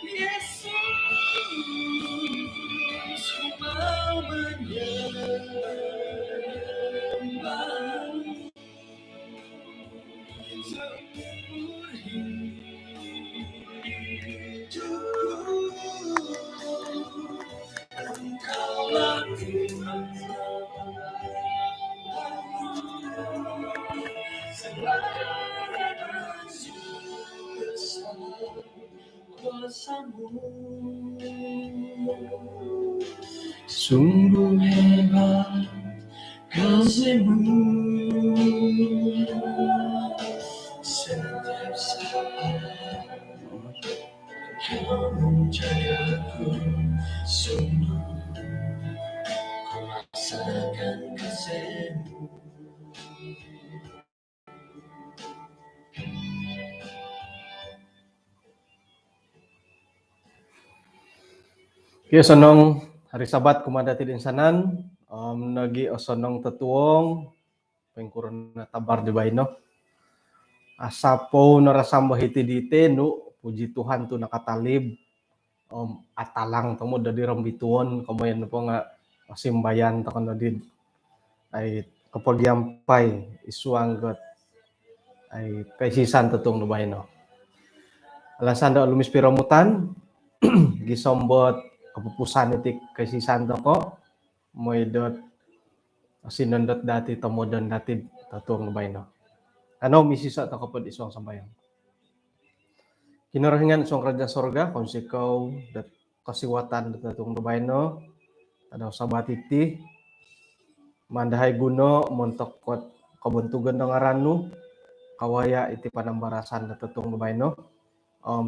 Yesus, ku mau menyembah seumur hidupku. Engkaulah Tuhan, segala kuasa-Mu. Sungguh hebat kasih-Mu, setiap saat Kau menjagaku, sungguh ku rasakan kasih-Mu. Oke, sonong hari Sabat kumada tidin sanan, nagi osonong tetuong, pengkuruna tabar di baino. Asapo narasamba hiti dite nu puji Tuhan tu nakatalib, atalang tamo dadi rambituon kamayan po nga masimbayan takon dadi ay kapagyampai isuanggot ay kaisisan tetong nu baino. Alasan da lumis piramutan gisombot kapupusan iti kaisisan ko moydot sinondot dati tomodon dati tatong baino. Ano misisa ta kapod isong sambayang. Kinarahingan isong raja sorga kung sikaw dat kasiwatan dat tatong baino adaw sabat iti mandahay guno montok kot kabuntugan ng aranu kawaya iti panambarasan dat tatong baino.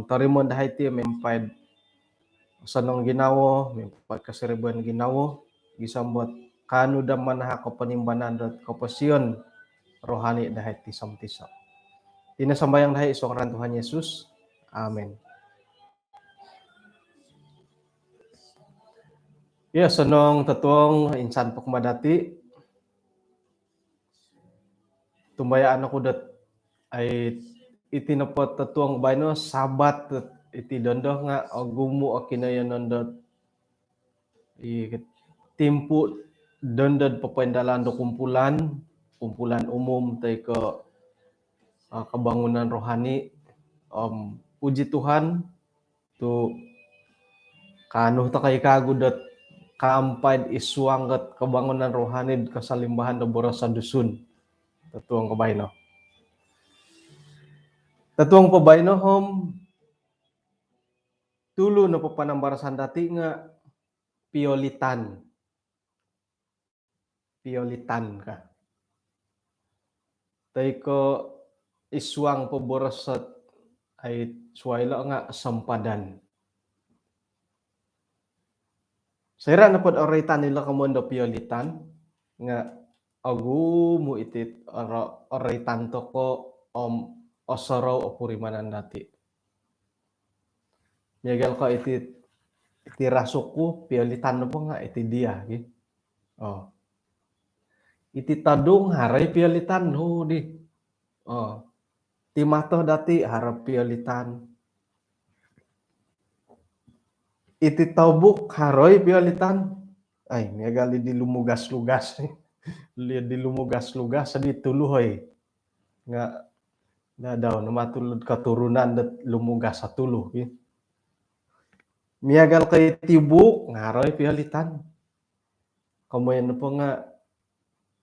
Tarimon dahay ti mempay sanong ginawo, mempay kasiribuan ginawo, gisambot kanu da manaha ko panimbanan dot kopasyon rohani dahay ti samtiso. Tinasambayang dahay isong ran Tuhan Yesus. Amen. Ya, sanong tatuong insan pagmadati. Tumbayaan ako dat ay itinapot tatuong baino sabat iti dondo nga agumu akinayon nondot timpu dondod papendalan do kumpulan umum tay ke kebangunan rohani. Puji Tuhan tu kanuh ta kay kagudat kaampay isuanggat kebangunan rohani kasalimbahan do boros sa dusun tatuong kabayno. Tatuong pabayno hom tulo na papanambarasan dati nga piolitan ka. Tay ko isuang paborosat ay suwailo nga sampadan. Sira na pod oritan nila kamondo piolitan nga agumu iti oritan to ko osoro o purimanan dati. Nyagal ko iti rasuku piolitan no po nga iti dia. Iti tadung haray piolitan ho di. Timato dati harap piolitan. Iti taubuk haroy piolitan. Ay, nyagali di lumugas-lugas. Di lumugas-lugas di tuluhoy. Nga na daw namatulod katurunan dat lumugas sa tulo. Miyagal kay tibuk ngaroy piolitan. Kamoyan po nga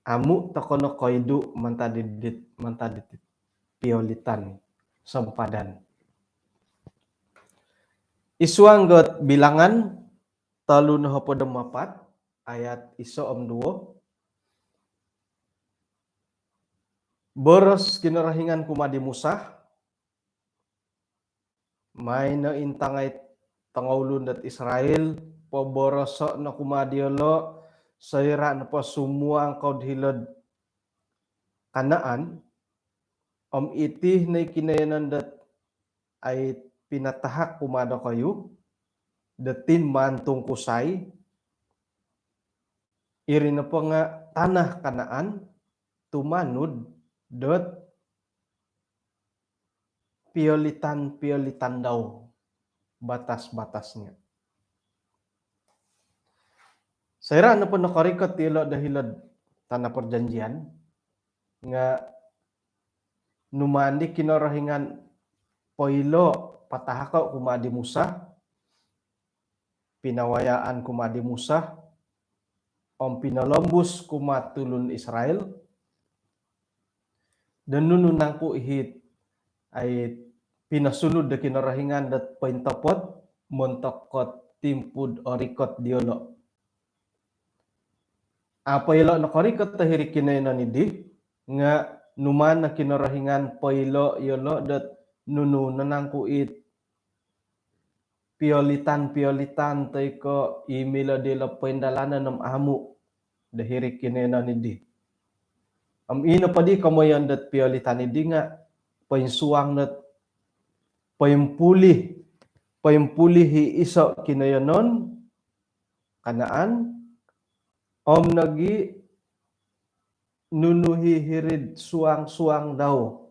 amu takono koidu mantadit piolitan sampadan. Isuanggot bilangan 3:24 ayat 1-2. Boros kinarahingan kumadi Musa may na intangay tangawlun dat Israel poboroso na kumadiolo sayra na po sumuang kaudhilod Kanaan itih na kinayanan dat ay pinatahak kumada kayo datin mantong kusay iri na po nga tanah Kanaan tumanud dot piolitan daw. batas-batasnya. Saya rasa pun nakarikot tilo dahilad tanah perjanjian nga numandi kinorahingan poilo patahako kumadi Musa, pinawayaan kumadi Musa, om pinalombus kumatulun Israel, dan nununang ku ihit ay pinasunod da kinorahingan dat paintapot montokot timpud orikot diolo. Apa ilo nakarikot tahiri kinainan idi nga numan na kinorahingan pailo yolo dat nununan ku it piolitan tay ko imila dila paindalanan ng amu dahiri kinainan idi. Am ino pa di kamoyan dat piolitan idi nga painsuang dat paimpuli hi iso kinayonon kanaan om nagi nunuhi hirid suang daw.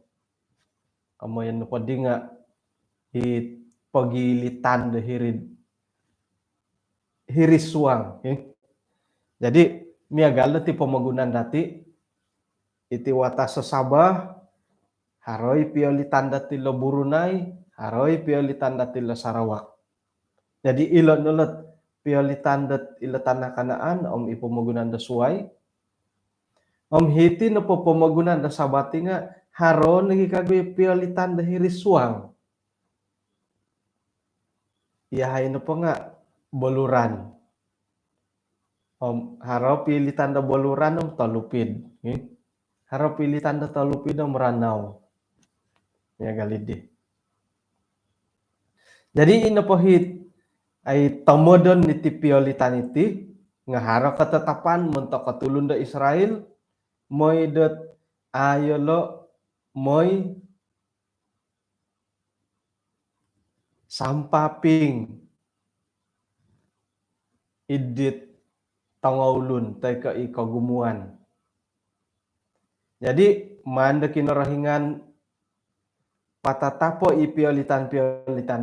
Kamoyan pa di nga hit pagilitan da hirid hiris suang. Jadi miagal ti pamagunan dati iti watas sasabah haroy piolitan dati lo Burunay, haroy piolitan dati lo Sarawak. Jadi ilon ulat piolitan dat ila tanah Kanaan om ipamagunan da suway. Om hiti na po pamagunan da sabati nga haron nagi kagoy piolitan da hiris suang. Iyahay na po nga boluran. Om haro pilitan da boluran om talupid. Haro pilitan da talupid om ranaw. Ya galidi. Jadi ino po hit ay tamodon niti piolitan iti nga haro katetapan mentok katulun da Israel moy dat ayolo moy sampaping idit tangawlun tay ka ikagumuan. Jadi manda kinorahingan patatapo ipiolitan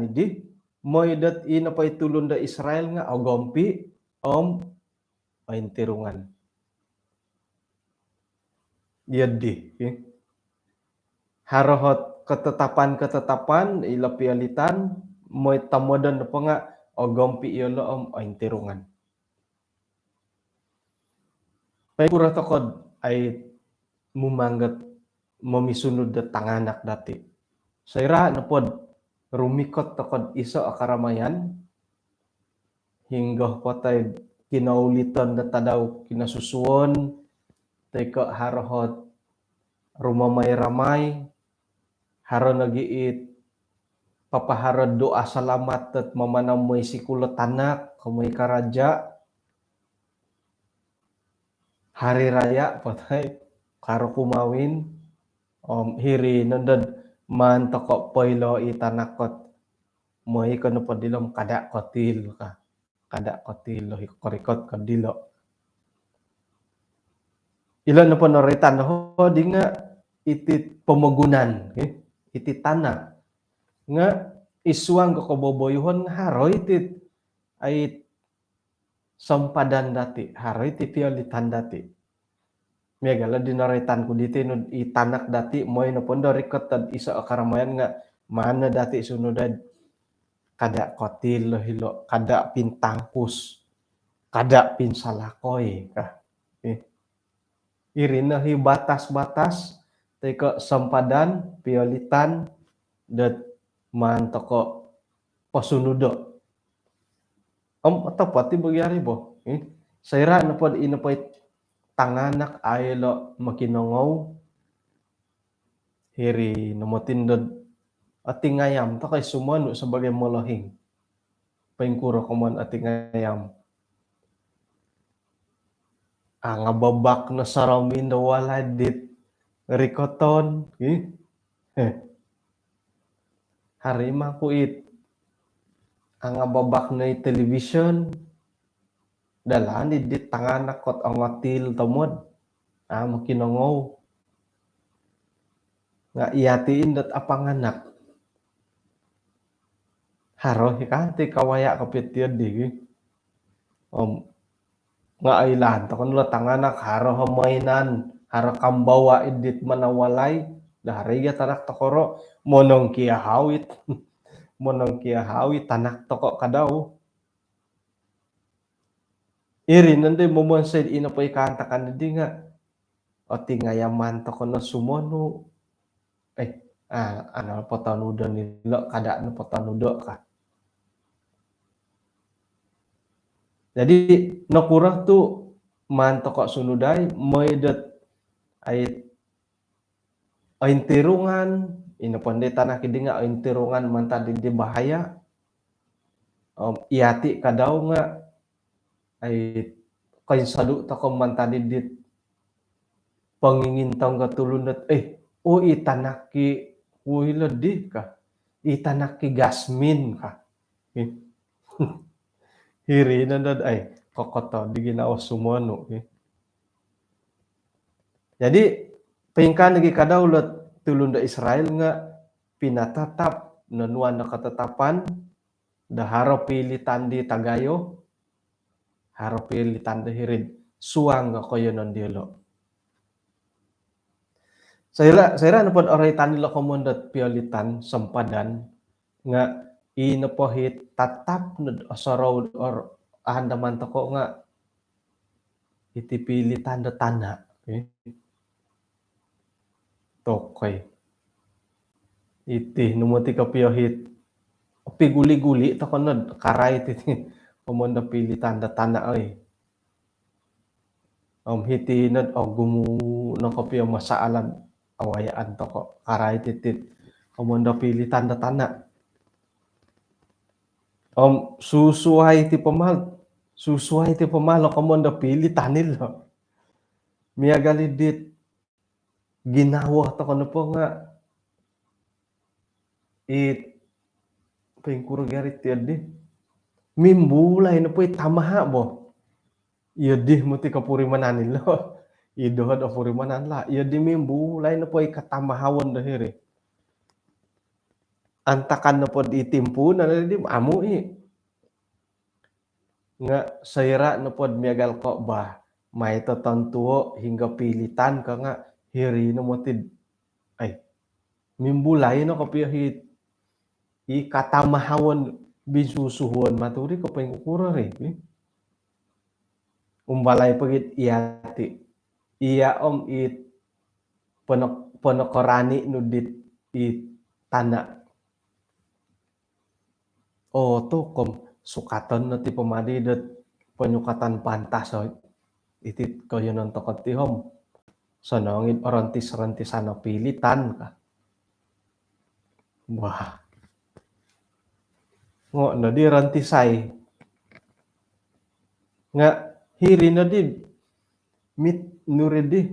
idi moy dat ina pa itulun da Israel nga agompi om paintirungan. Yadi. Harohot ketetapan ila piolitan moy tamodan pa nga agompi iyolo om paintirungan. Pagkura tokod ay mumanggat mamisunod da tanganak dati. Sayra na pod rumikot tokod iso akaramayan hingga patay kinaulitan da tadaw kinasusuon tay ka harohot rumamay-ramay haro nagiit papaharod doa salamat at mamanamoy sikulat tanak kamay karaja hari raya patay karo kumawin hiri nandad man toko poilo itanakot moy kano padilom kada kotil lo hikorikot kadilo ilan na panoritan ho di nga iti pamagunan iti tanah nga isuang kaboboyhon haroy iti ay sampadan dati haroy iti piolitan dati megala dinoritan ko diti no itanak dati moy no pondorikot tad isa akaramayan nga mana dati sunodad kada kotil lo hilo kada pintangkus kada pinsalakoy irin na hi batas-batas teko sampadan piolitan dat man toko pasunudo atau pati bagyari bo sayra na pod ino po tanganak aylo makinongaw hiri namotindod atingayam to kay sumano sebagai molohing paingkuro komon atingayam nga babak na saramin na wala dit rikoton harima kuit nga babak na television dalan dit tanganak kot ang atil tamod makinongaw nga iyatiin dat apanganak haro hikati kawaya kapitian di nga ailan to kan tanganak haro mainan haro kambawa idit manawalay dari ya tanak tokoro monong kia hawit monong kia hawit tanak toko kadaw iri nanti momon said ina pa ikantakan di nga o tingayaman toko na sumono ano potanudo nilo kada no potanudo ka. Jadi nakurah tu mantokok sunudai moedet ay tirungan ino pandeta na kidinga ay tirungan mantadi di bahaya iati kadaw nga ay kain sadu toko mantadi di pangingintang katulunat itanaki uiladi ka itanaki gasmin ka hiri nanad ay kokoto di ginawa sumuano jadi pingkan lagi kadaulat tulunda Israel nga pinatatap nanuan na katatapan daharo pilitan di tagayo haro pilitan di hirid suang nga koyo non dielo saya napod oray tanilo komondat piolitan sempadan nga inapohit tatap osoro or ahandaman toko nga itipilitan da tana tokoy iti numuti ka piyohit piguli-guli to konod karay titi komonda pilitan da tana ay hitinad gumu no kapiyo masaalan awayaan toko karay titit komonda pilitan da tana susuhay ti pamahal komonda pilitanil miyagalidit ginawa to kono po nga pengkurgarit yadi mimbulay na po tamaha bo yadi mo ti kapurimanan nilo idohad o purimanan la yadi mimbulay na po katamahawan dahiri antakan na po itimpu na di amu nga sayra na po miyagal ko ba may tatantuo hingga pilitan ka nga hiri na mo ti ay mimbulay na kapiyahit katamahawan bisusuhuan maturi ko pengkurar umbalay pagit iyati iya panokorani nudit tana to sukatan na ti pamadidat panyukatan pantas itit kayo ng tokot ti hom sanangin orantis-rantisan na pilitan ka wah ngo na di rantisay nga hiri na di mit nuridi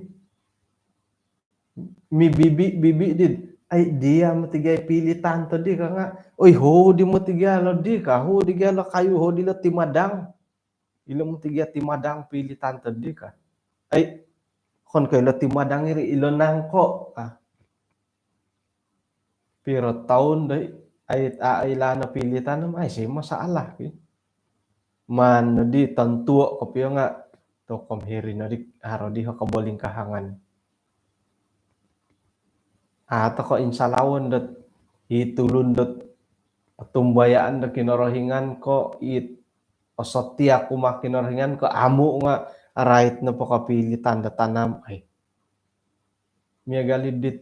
mi bibi did ay dia matigay pilitan to di ka nga ho di mo tigalo di ka ho di galo kayo ho di lo timadang ilo mo tigya timadang pilitan to di ka ay kon kayo lo timadang iri ilo nangko pero taon day ay na pilitan naman ay siya masalah man di tantuo kapiyo nga to komhiri na di haro di ho kaboling kahangan ato ko insalawon dat itulun dat tumbayaan da kinorohingan ko osotia kuma kinorohingan ko amu nga right na po kapilitan da tanam ay miyagalid dit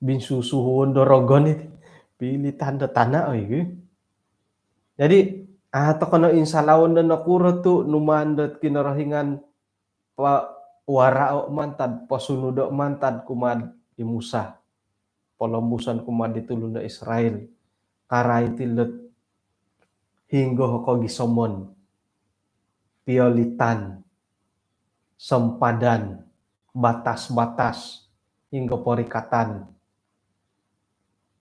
binsusuhon dorogon pilitan da tana ay jadi ato ko no insalawon da nakuro to numandat kinorohingan pa warao mantad pasunudo mantad kumad imusa polambusan kumad ditulun da Israel karay tilot hinggo ko gisomon piolitan sempadan batas-batas hinggo porikatan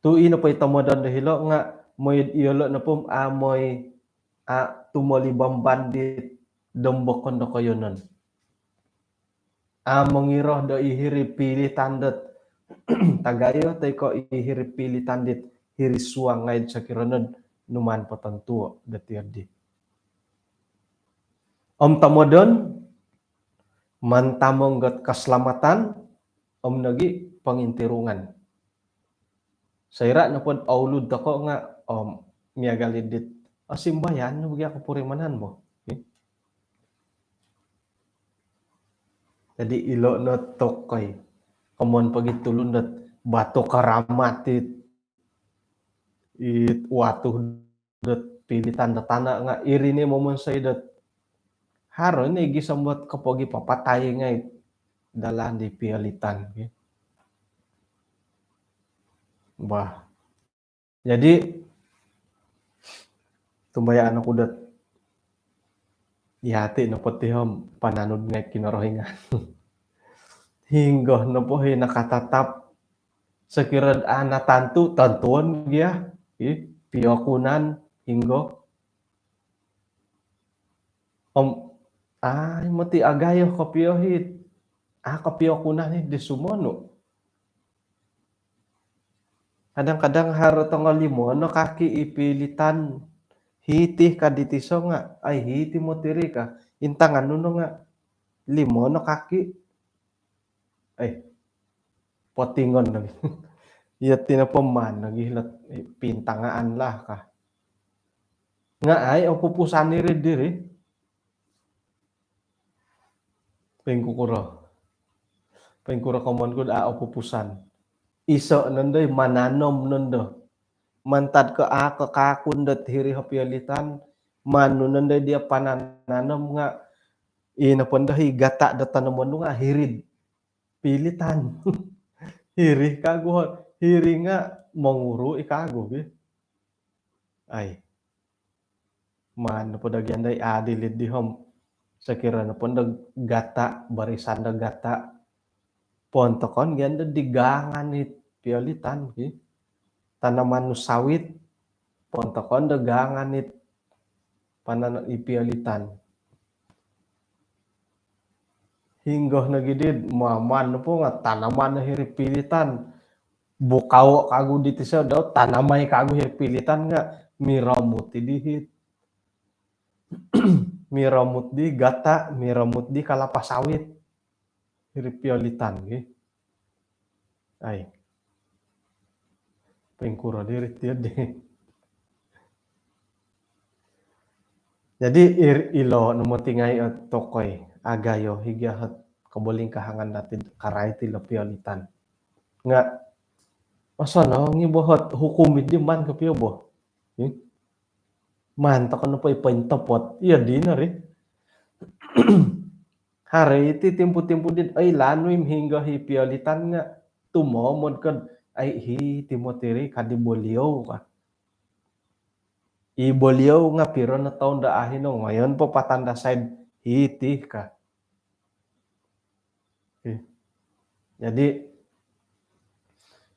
tuino pa itamodan dahilo nga moy iyolo na pum amoy tumolibang bandit dombokon do koyonon mangiroh do ihiri pilitan dat tagayo tay ko ihiri pilitan dit hiri suang ngayon sa kironod numan patentu detiadi. Om tamodon mantamonggot keselamatan om nagi pengintirungan. Saira napod aulud ako nga om miagalidit asimbayan no bagi ako purimanan mo. Okay? Jadi ilo no tokoy komon pagitulundat bato karamatit it watuh dat pilitan da tanah nga irine momon saidat haro ni gisambot kapogi papatay ngay dalan di pialitan. Okay? Bah. Jadi tumbayaan ako dat ihati na potihom pananud ngay kinorohingan. Hingga na po nakatatap sekirad natantu tantuan dia piyakunan hingga om mati agayo kapiyohit kapiyakunan di sumono. Kadang-kadang haro tanggal 5 no kaki ipilitan hitih ka ditiso nga ay hiti mo tiri ka intangan nuno nga 5 no kaki ay potingon lagi. Iya tinapaman nagihilat pintangaan lah ka. Nga ay o pupusan diri pengkura komon ko o pupusan. Iso nandoy mananom nando. Mantad ke kakakundot hiri hapialitan manu nandoy dia panananom nga inapondahi gata da tanaman nga hirid pilitan. Hiri kago hiri nga manguru ikago ay man podagyan day adilid dihom sakira na pondag gata barisan da gata pontokon ganda digangan it pialitan tanaman sawit pontokon dagangan it panan ipialitan hingga nagidid maman po nga tanaman na hiripilitan bukaw kago dito sa daw tanamay kago hiripilitan nga miramut dihit miramut di gata miramut di kalapa sawit hiripialitan ay pengkura diri tiadi. Jadi ilo numutingay at tokoy agayo higahat kaboling kahangan natin karay tila pialitan nga asa na ngibohat hukumit di man kapiyo bo man ta kano pa ipantapot iya di na rin hari iti timpo-timpo din ay lanoy hingga hipialitan nga tumomod kad ay timotiri kadiboliyaw ka iboliyaw nga piro na taon daahin no ngayon po patanda side hiti ka. Okay. Jadi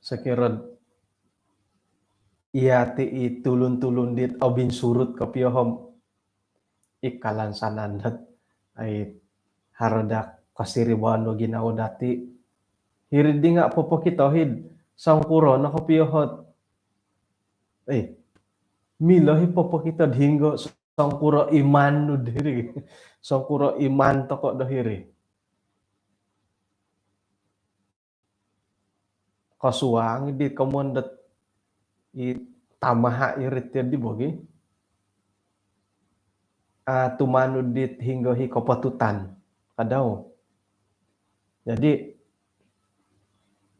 sekirad iyati itulun-tulun dit o binsurut kapiyohom ikalan sanandat ay haradak kasiribuan no ginawa dati hiridi nga popokitohid sangkuro na kapiyohot ay milahi popokitad hingga sangkuro iman no diri sangkuro iman toko dahiri kasuang di kamondat tamaha irit di bogi tumanud dit hingga hikopatutan kadaw. Jadi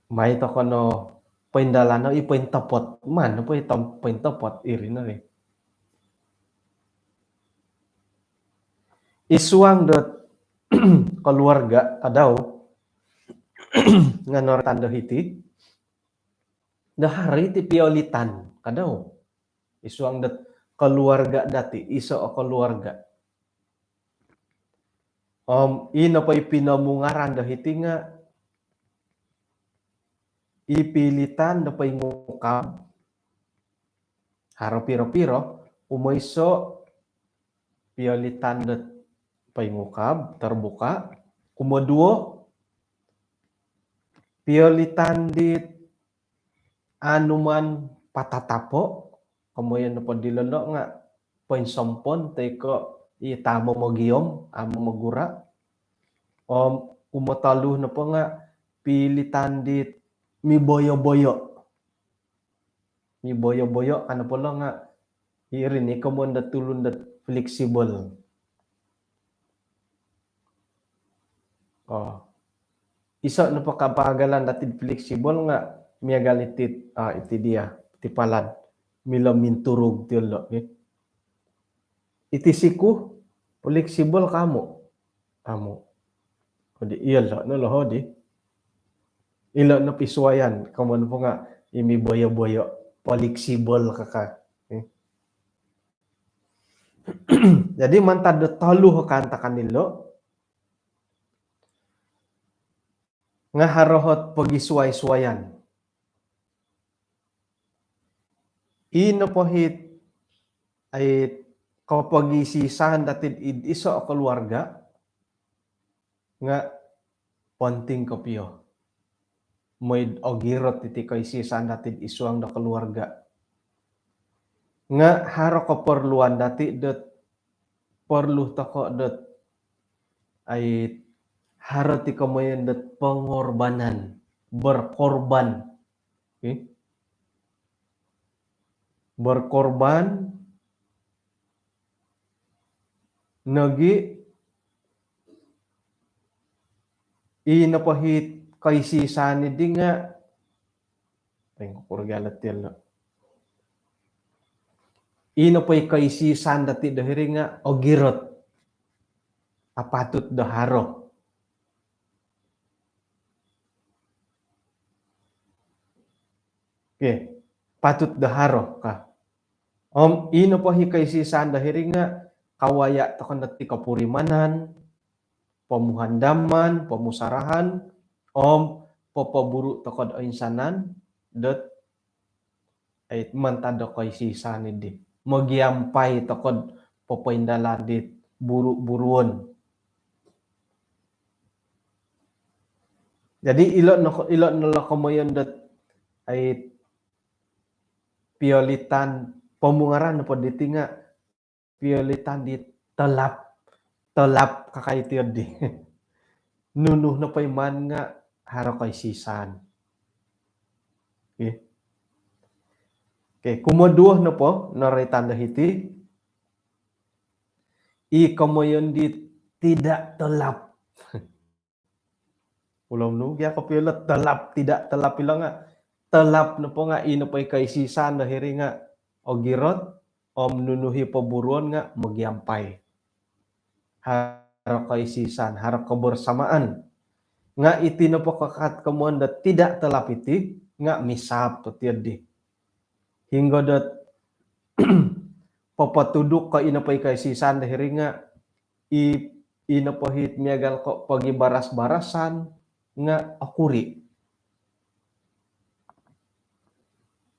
may to kono paindalano ipaintapot man po itam paintapot iri na rin. Isuang dot keluarga kadaw nganor tanda hiti dahari ti piolitan kadaw isuang dat keluarga dati iso o keluarga ino pa ipinamungaran dahiti nga ipilitan da pa ngukab haro piro-piro umaiso piolitan dat pa ngukab terbuka kumoduo piolitan dit anuman patatapo Kemudian po dilolo nga poinsompon teko itamo mogiyom amo magura umataluh na po nga pilitan dit mi boyo-boyo ano po lang nga irin kemudian dat tulun dat fleksibel. Isa na po kapagalan datid fleksibel nga miagal iti dia tipalan mila minturog ti ulo. Iti siku fleksibel kamo. Kodi iyala no lohodi. Ila na pisuayan kaman po nga imi boyo-boyo fleksibel kaka. Jadi mantad taluh kanta kanilo nga harohot pagisuay-suayan. Ino po hit ay kapag isisahan datid iso o keluarga nga ponting kopyo. Moy ogirot iti kaisisahan datid isuang da keluarga. Nga haro keperluan dati det perlu toko det ay haro ti kamoyan det pengorbanan berkorban. Berkorban nagi inapahit kaisisan ni nga tengok kurgalat yun. Inapay kaisisan dati dahiri nga ogirot apatut daharo. Patut daharo ka. Ino po hikaisisan dahiri nga kawaya takon dati kapurimanan, pamuhandaman, pamusarahan, papaburu takod ainsanan, dat ay mantado kaisisan di. Magiampay takod papaindalan dit buru-buruon. Jadi ilot na kamayan dat ay piolitan pamungaran po diti nga piolitan di telap kakaitir di. Nunuh na payman nga haro kaisisan. Kumaduh na po naritan dahiti ikamoyon di tidak telap. Ulam nu kaya kapilat telap tidak telap ilang nga telap na po nga ino pa'y kaisisan dahiri nga ogirot nunuhi paburuan nga magyampay. Haro kaisisan, haro kebersamaan. Nga iti na po kakat kamuan da tidak telap iti nga misap tiyadi. Hingga dat papatuduk ka inapay kaisisan dahiri nga inapahit miagal ko pagi baras-barasan nga akuri.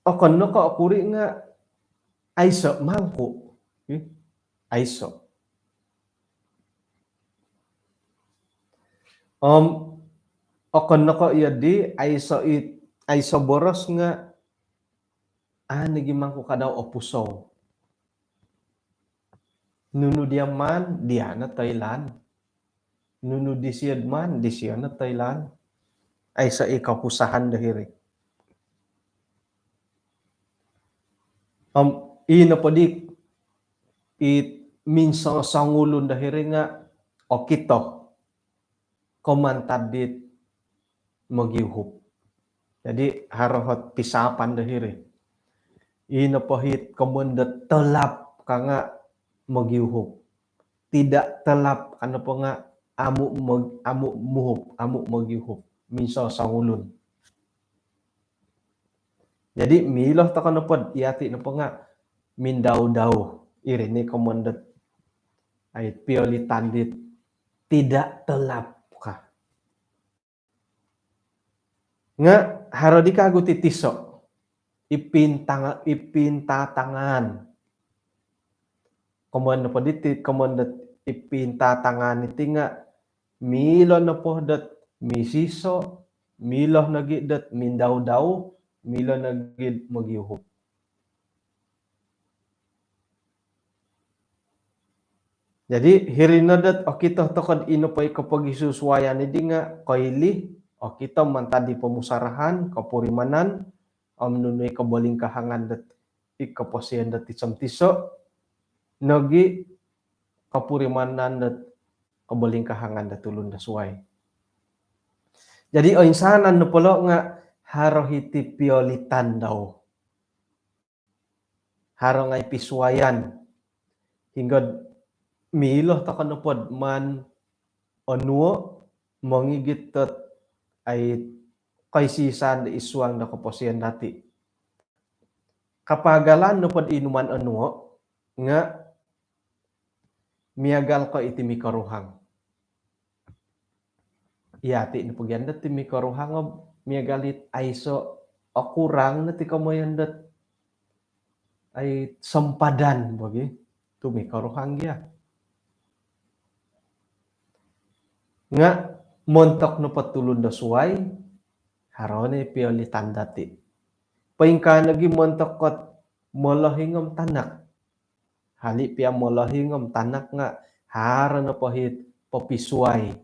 Akan no ka akuri nga aiso mangko. Aiso. Akan no ka iyadi aiso boros nga nagimangko ka daw opuso. Nunu dia man, dia na Thailand. Nunu disiyad man, disiyad na Thailand. Ay sa ikapusahan dahiri. Ina pa di minsan sangulon dahiri nga okito komantad dit magyuhup. Jadi harohot pisapan dahiri. Ina pahit kemundat telap ka nga magyuhup. Tidak telap ano po nga amu muhup, amu magyuhup. Minsan sangulon. Jadi milah ta kana pod iati na po nga mindaw-daw irini kemundat ay piolitan dit tidak telap ka. Nga haro di kago titiso. Ipinta tangan. Kemudian po diti, kemudian ipinta tangan iti nga milo na po dat misiso, milo na dat mindaw-daw, milo na gid magyuhup. Jadi hirina dat o kita tokod ino pa ikapagisusuayan ni dinga kaili o kita mantadi pemusarahan kapurimanan om nunui kabolingkahangan dat ikaposian dat tisam tiso nogi kapurimanan dat kabolingkahangan dat tulun da suai. Jadi o insanan no polo nga harohiti piolitan daw. Haro ngay pisuayan hingga miloh takanupod man onuo mongigit tot ay kaisisan da isuang da kaposian dati. Kapagalan no pod inuman onuo nga miagal ko iti mikaruhang. Iyati no pagyandat ti mikaruhang miagalit ay so o kurang na ti kamoyandat ay sempadan bagi tu mikaruhang ya. Nga montok no patulun da suway harone piolitan dati. Paingka lagi montok kot molahingom tanak. Hali pia molahingom tanak nga hara na pahit papisuay.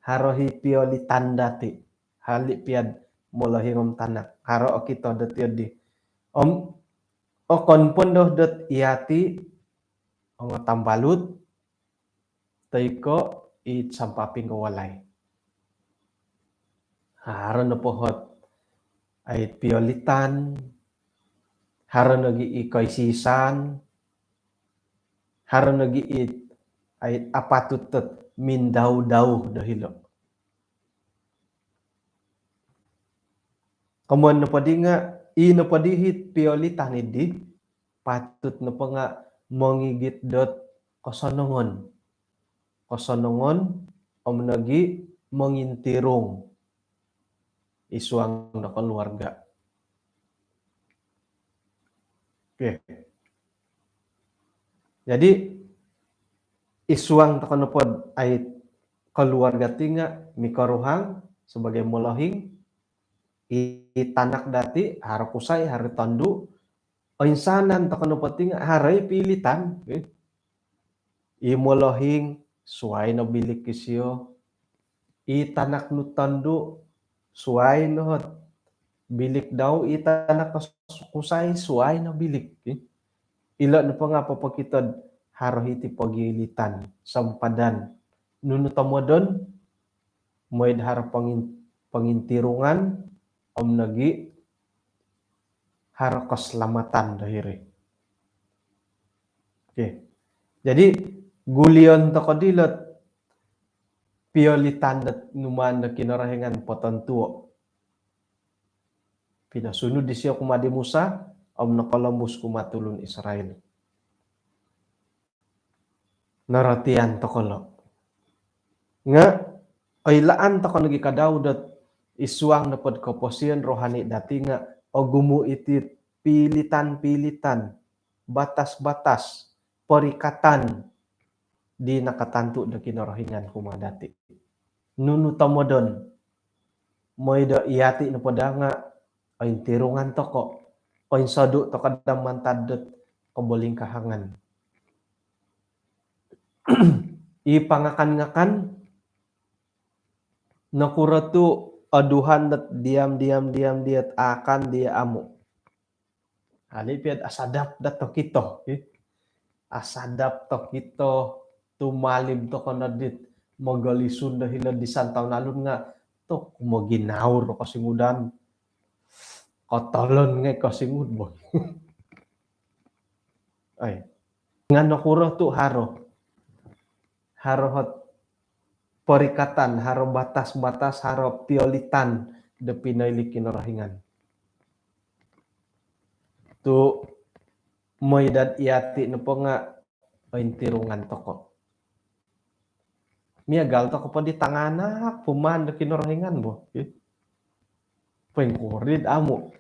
Harohi piolitan dati. Hali pia molahingom tanak. Haro o kita dati di. O konpon doh dat iati o tambalut taiko it sampaping kawalay. Haro na pohot ay piolitan, haro nagi ikaisisan, haro nagi it ay apatutot mindaw-daw dahilo. Kamuan na padi nga, ino padihit piolitan idi, patut na pa nga mongigit dot kosonongon. Kosonongon, nagi mongintirong isuang na keluarga. Oke. Jadi isuang takanupod ay keluarga tinga mikaruhang sebagai molohing itanak dati haro kusay haro tandu o insanan takanupod tinga haray pilitan. Okay? Imolohing suay no bilik kisyo itanak no tandu suay no bilik daw itanak kusay suay no bilik. Okay? Ila no pa nga papakitad harohiti pagilitan sampadan nunutamodon moid har pangintirungan om nagi haro keselamatan dahiri. Oke. Jadi gulion to kodilot piolitan dat numan na kinarahingan potontuo. Pinasunod di siya kumadi Musa om nakalamus kumatulun Israel. Naratian to kolo. Nga ay laan to nagi kadaw dat isuang na pod kaposian rohani dati nga o gumu iti pilitan-pilitan batas-batas perikatan di nakatantu da kinarahingan kumadati. Nunutamodon moy da iyati na pada nga ay tirungan to ko o sadu to kadang mantadot kabolingkahangan. Ipangakan-ngakan nakuratu aduhan dat diam diat akan dia amu. Hali piat asadap dat to kito. Asadap to kito tumalim to kanadit magalisun dahil di santaw nalun nga to kumaginaur kasingudan. Kotalon nga kasingud boy. Ay. Nga nakura tu haro hot perikatan, haro batas-batas, haro piolitan de pinayli kinarahingan. Tu moydad iati no po nga intirungan toko. Miagal to ko pa di tanganak puman de kinarahingan bo. Pengkurid amo.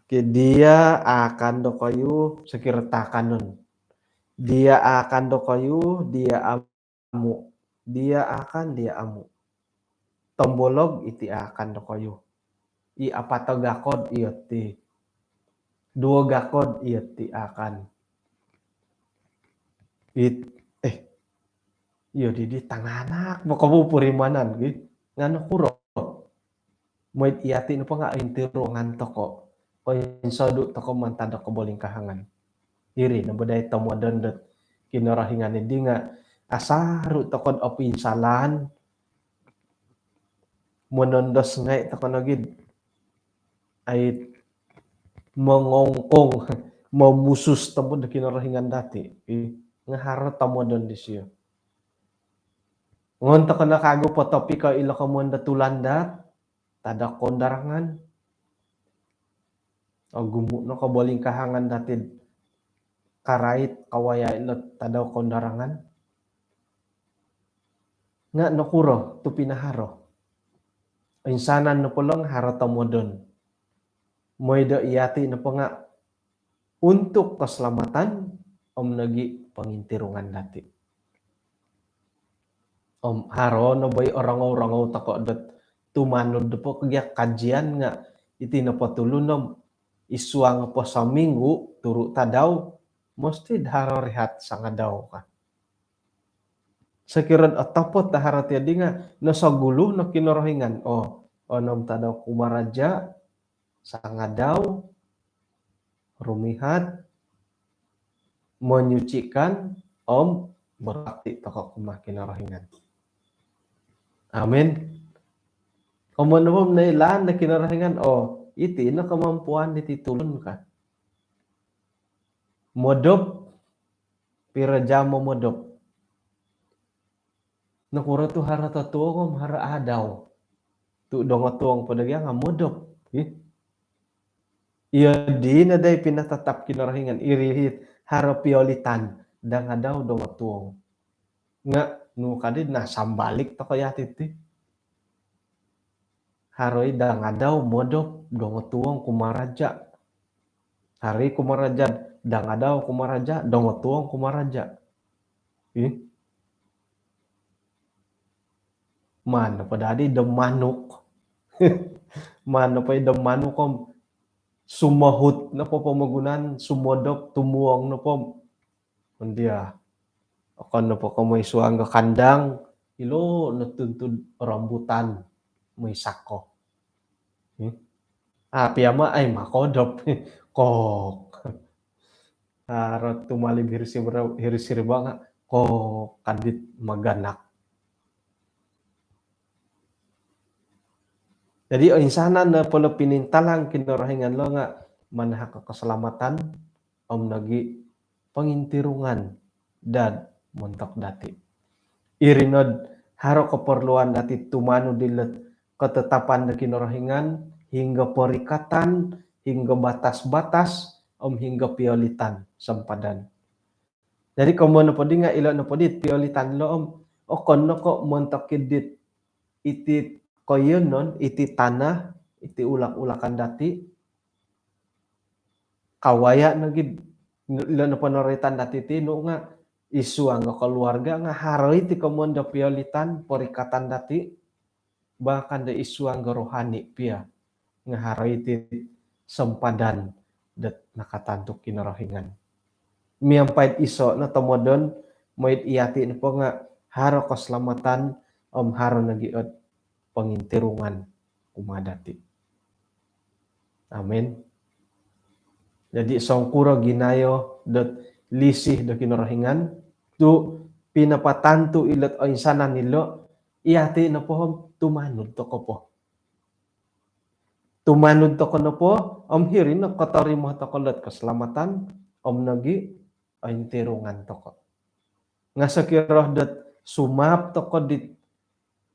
Ke dia akan do kayu sekirtakan nun. Dia akan do kayu, dia amu. Dia akan, dia amu. Tombolog iti akan do kayu. I apato gakod iti. Dua gakod iti akan. Iyo di tanganak makabu purimanan gitu ngano kuro moit iati no pa nga intiro ngan toko ko insadu toko mantada ko boling kahangan iri na baday tamo dandet kinarahingan hindi nga asaru tokod opinsalan monondos ngay toko nagid ay mengongkong mamusus tamo da kinarahingan dati nga haro tamo don disyo ngon toko nakago po topi ka ilo ka mo da tulandat tada kondarangan o gumu no ka boling kahangan dati karait kawaya ilo tada kondarangan nga nakuro tu pinaharo insanan no polong haro tamo don moido iati na po nga untuk keselamatan om nagi pangintirungan dati om haro no boy orang tako dot tumanod po kaya kajian nga iti na po tulunom isuang po sa minggu turu tadaw mesti haro rehat sanga daw ka sekirad atapot tahara tiadi nga nasa gulu no kinorohingan onom tadaw kumaraja sanga daw rumihat menyucikan om berakti toko kumah kinorohingan amin komonum na ilan na kinarahingan iti na kemampuan dititulun ka modop pira jamo modop nakura tu hara tatuong hara adaw tu dongotuong padagya nga modop iya di na day pinatatap kinarahingan irihit hara piolitan dang adaw dongotuong nga nu kadid na sambalik to kaya titi haroy dang adaw modop dongotuong kumaraja hari kumaraja dang adaw kumaraja dongotuong kumaraja mana padadi demanuk mana pa demanuk kom sumahut na po pamagunan sumodop tumuong na po dia akan na po kamay suang kandang ilo natuntun rambutan may sako piyama ay makodop kok harap tumalim hirisiriba nga kok kadit maganak jadi insana na pala pinintalang kinarahingan lo nga manahak keselamatan om nagi pangintirungan dan montok dati irinod haro keperluan dati tumanu dilet ketetapan na kinarahingan hingga perikatan hingga batas-batas om hingga piolitan sempadan jadi komo na podi nga ilo na podit piolitan lo om kono ko montok kidit iti koyon non iti tanah iti ulak-ulakan dati kawaya nagid ilo na panoritan dati tino nga isu ang keluarga nga haroy ti komondo piolitan perikatan dati bahkan da isu ang rohani pia nga haroy ti sempadan dat nakatantuk kinarahingan miampait iso na tomodon moit iati na po nga haro keselamatan om haro nagiot pangintirungan umadati amin jadi songkuro ginayo dot lisih do kinarahingan tu pinapatantu ilot o insanan nilo iati na po tumanud to ko po tumanud to ko na po om hirin na katarimo to ko lot keselamatan om nagi o intirungan to ko nga sakiroh dot sumap to ko dit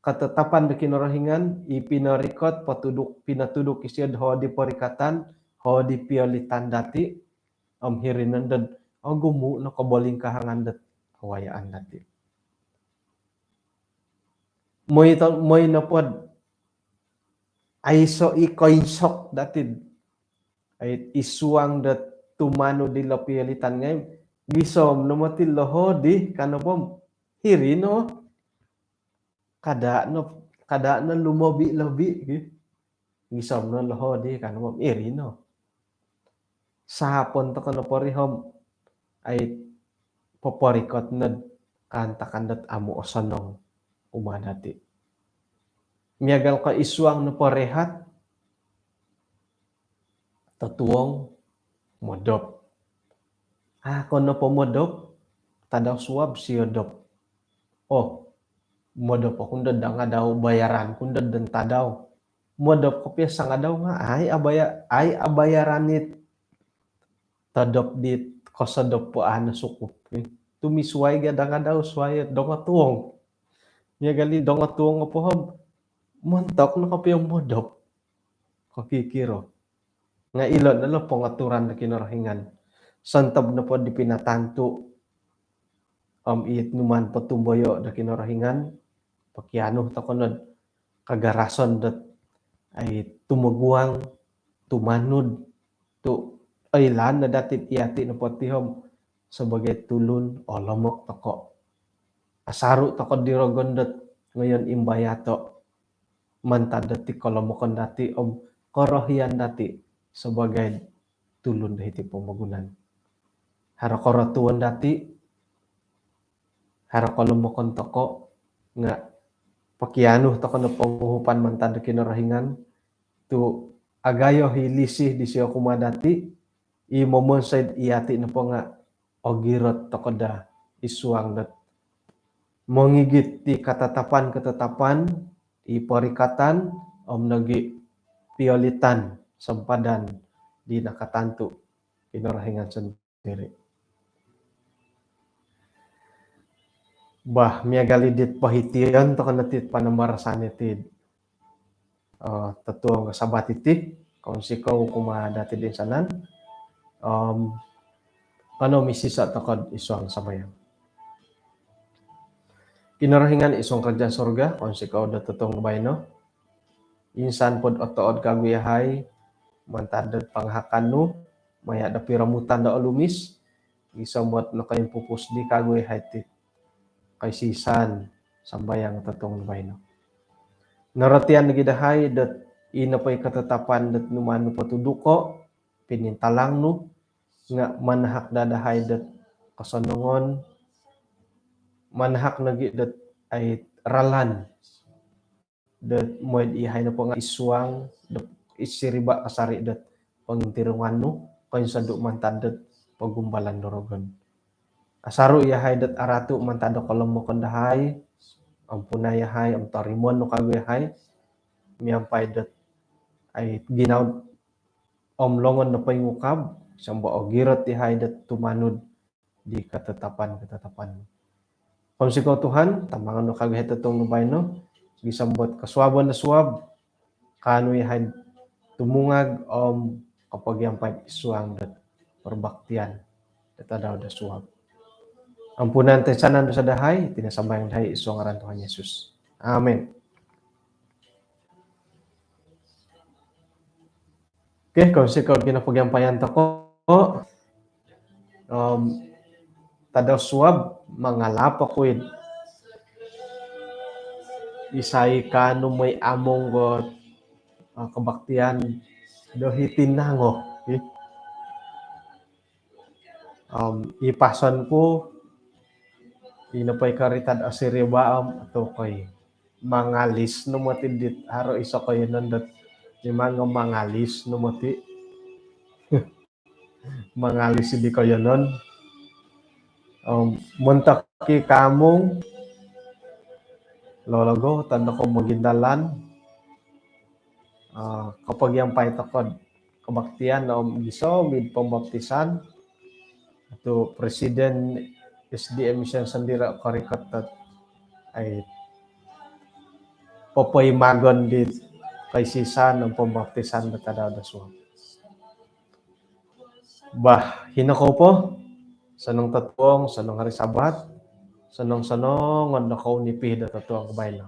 ketetapan di kinarahingan ipinarikot pinatuduk isiad ho di perikatan ho di piolitan dati om hirinan dan gumu no kaboling kahangan dat kawayaan dati moy na pod aiso ikoinsok dati ay isuang dat tumano di la piolitan ngay gisom no matil loho di kanopom hirino kada na lumobi-lobi gisom no loho di kanopom irino sapon to kano porihom ay poporikot na kantakandat amo osanong umadati. Miagal ka isuang no parehat tatuong modop. Kono pomodop tadaw suab siodop. Oh, modop ako kunda nga daw bayaran kunda dan tadaw. Modop ko piasa nga daw nga ay abayaranit tadop dit kosadop po ana sukup. Tumisway gada nga daw sway donga tuong. Nya gali donga tuong po ham. Montok na kapi yung modop. Kakikiro. Nga ilon na lang pengaturan na kinarahingan. Santab na po di pinatanto. It numan patumboyo na kinarahingan. Pakiano takonod. Kagarason dat ay tumuguang, tumanod, to aylan na datit iyati na potihom sebagai tulun o lomok toko. Asaru toko dirogon dat ngayon imbayato. Mantad dati kolomokon dati korohian dati sebagai tulun dahiti pemagunan. Hara koratuan dati, hara kolomokon toko, nga pakianuh toko na penguhupan mantad kinarahingan, tu agayo hilisih di siya kumadati, momonsay iyati na po nga ogirot toko da isuang dat. Mongigit di ketetapan, iparikatan nagi piolitan sempadan di nakatantu kinarahingan sendiri. Bah miagalidit pahitian to kanatit panambarasan itid tatuang kasabatiti kung sikaw kumadati din sanan misisa takod isuang sabayang. Kinarahingan isong kerja surga kung sikaw datutong bayno. Insan pod otood kaguyahay mantadad panghakanu maya da piramutan da olumis isamot no kayong pupus di kaguyahay ti kay sisan sambayang tatong bayno. Naratian nagidahay dat inapay katatapan dat numano patuduko pinintalang no nga manahak dadahay dat kasanungon manahak nagi dat ay ralan dat moed ihay na po nga isuang dat isiriba kasari dat pangintirungan no kayong saduk mantadat pagumbalan dorogon. Asaru yahay dat aratu mantado kolomokon dahay ampunayahay am tarimon no kaguyahay miampay dat ay ginaw longon na payngukab samba ogirot yahay dat tumanod di ketetapan. Kung sikaw Tuhan tamangan no kaguyahay tatong nubay no gisambot kaswaban na suwab kano yahay tumungag kapag yampay isuang dat perbaktian datadaw da suwab. Ampunan tayo sanan sa dahay, tinasambayang dahay iso ngaran Tuhan Yesus. Amen. Okay, kung sikaw ginapagyampayan ko, tadaw suwab, mga lapakwid. Isay ka no may among got kabaktian dohitin nango. Okay? Ipason ko inapay karitad asiri baam ato koy mangalis no matindit haro isa koy nandat yung mga mangalis no mati mangalis hindi koy nun muntak ki kamong lologo tanda ko magindalan kapag yung paitakod kabaktian na giso mid pambaptisan ato President SDM siya sandira karikatat ay papaymagon dit kay sisan ng pambaptisan na tadaw da suwab. Bah, hinako po sanong tatuong, sanong harisabat, sanong nakaw nipih da tatuong kabayno.